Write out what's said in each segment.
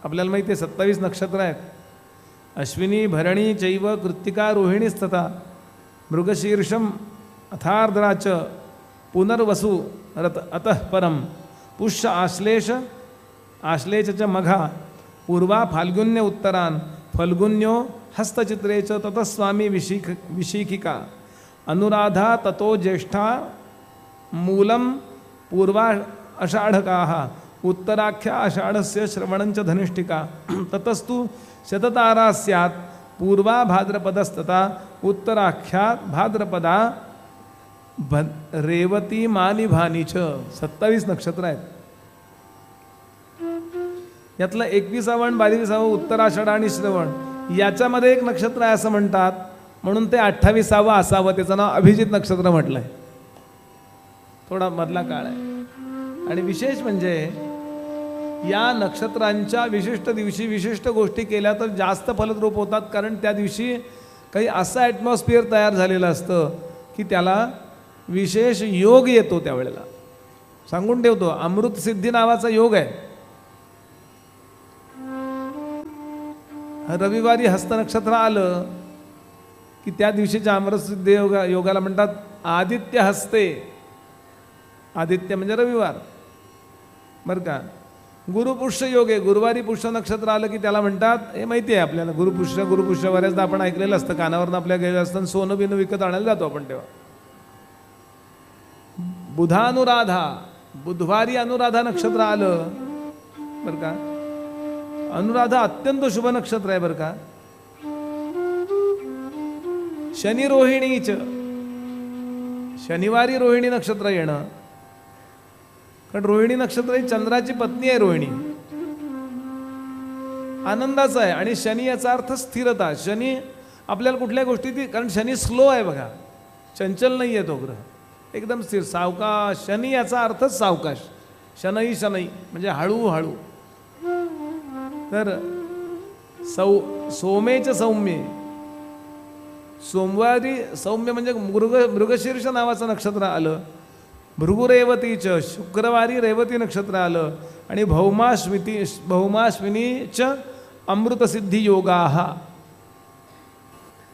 आपल्याला माहिती आहे 27 नक्षत्र आहेत. अश्विनी भरणी चैव कृत्तिका रोहिणीस्तथा मृगशीर्षम अथार्द्राच पुनर्वसु रत अतः परम पुष्य आश्लेष आश्लेष च मघा पूर्वा फाल्गुन्य उत्तरान फल्गुन्यो हस्तचित्रे च ततस्वामी विशिखिका अनुराधा ततो ज्येष्ठा मूलम पूर्वा अषाढकाः उत्तराख्या आषाढस्य श्रवणंच धनिष्ठिका ततस्तु शततारा स्यात् पूर्वा भाद्रपदस्तथा उत्तराख्या भाद्रपदा रेवती मानिभानीच. 27 नक्षत्र आहेत. यातलं 21वावं 22वावं उत्तराषाढ आणि श्रवण याच्यामध्ये एक नक्षत्र आहे असं म्हणतात, म्हणून ते 28वावं असावं. त्याचं नाव अभिजित नक्षत्र म्हटलंय. थोडा मधला काळ आहे. आणि विशेष म्हणजे या नक्षत्रांच्या विशिष्ट दिवशी विशिष्ट गोष्टी केल्या तर जास्त फलद्रूप होतात, कारण त्या दिवशी काही असं ॲटमॉस्फिअर तयार झालेलं असतं की त्याला विशेष योग येतो. त्यावेळेला सांगून ठेवतो, अमृत सिद्धी नावाचा योग आहे. रविवारी हस्त नक्षत्र आलं की त्या दिवशीच्या अमृतसिद्धी योगाला म्हणतात आदित्य हस्ते. आदित्य म्हणजे रविवार बरं का. गुरुपुष्य योग आहे. गुरुवारी पुष्य नक्षत्र आलं की त्याला म्हणतात, हे माहिती आहे आपल्याला, गुरुपुष्य बऱ्याचदा आपण ऐकलेलं असतं, कानावरनं आपल्या गेलं असतं. सोनं बिनं विकत आणायला जातो आपण तेव्हा. बुधानुराधा बुधवारी अनुराधा नक्षत्र आलं बरं का. अनुराधा अत्यंत शुभ नक्षत्र आहे बरं का. शनी रोहिणीच शनिवारी रोहिणी नक्षत्र येणं, कारण रोहिणी नक्षत्र ही चंद्राची पत्नी आहे. रोहिणी आनंदाचा आहे. आणि शनी याचा अर्थ स्थिरता. शनी आपल्याला कुठल्या गोष्टी, कारण शनी स्लो आहे बघा, चंचल नाही आहे तो ग्रह, एकदम स्थिर सावकाश. शनी याचा अर्थच सावकाश. शनई शनई म्हणजे हळूहळू. तर सोमेच सौम्य, सोमवारी सौम्य म्हणजे मृगशीर्ष नावाचं नक्षत्र आलं. भृगुरेवतीच शुक्रवारी रेवती नक्षत्र आलं. आणि भौमाश्विनीच अमृतसिद्धी योगाः.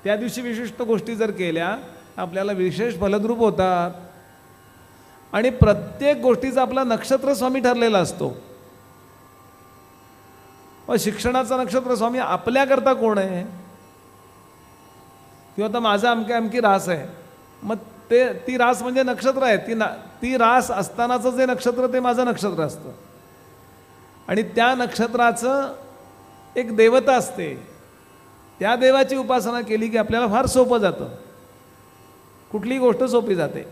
त्या दिवशी विशिष्ट गोष्टी जर केल्या आपल्याला विशेष फलद्रूप होतात. आणि प्रत्येक गोष्टीचा आपला नक्षत्र स्वामी ठरलेला असतो. मग शिक्षणाचा नक्षत्र स्वामी आपल्याकरता कोण आहे, किंवा आता माझा अमकी रास आहे, मग ती रास म्हणजे नक्षत्र आहे. ती रास असतानाचं जे नक्षत्र ते माझं नक्षत्र असतं. आणि त्या नक्षत्राचं एक देवता असते. त्या देवाची उपासना केली की आपल्याला फार सोपं जातं. कुठलीही गोष्ट सोपी जाते.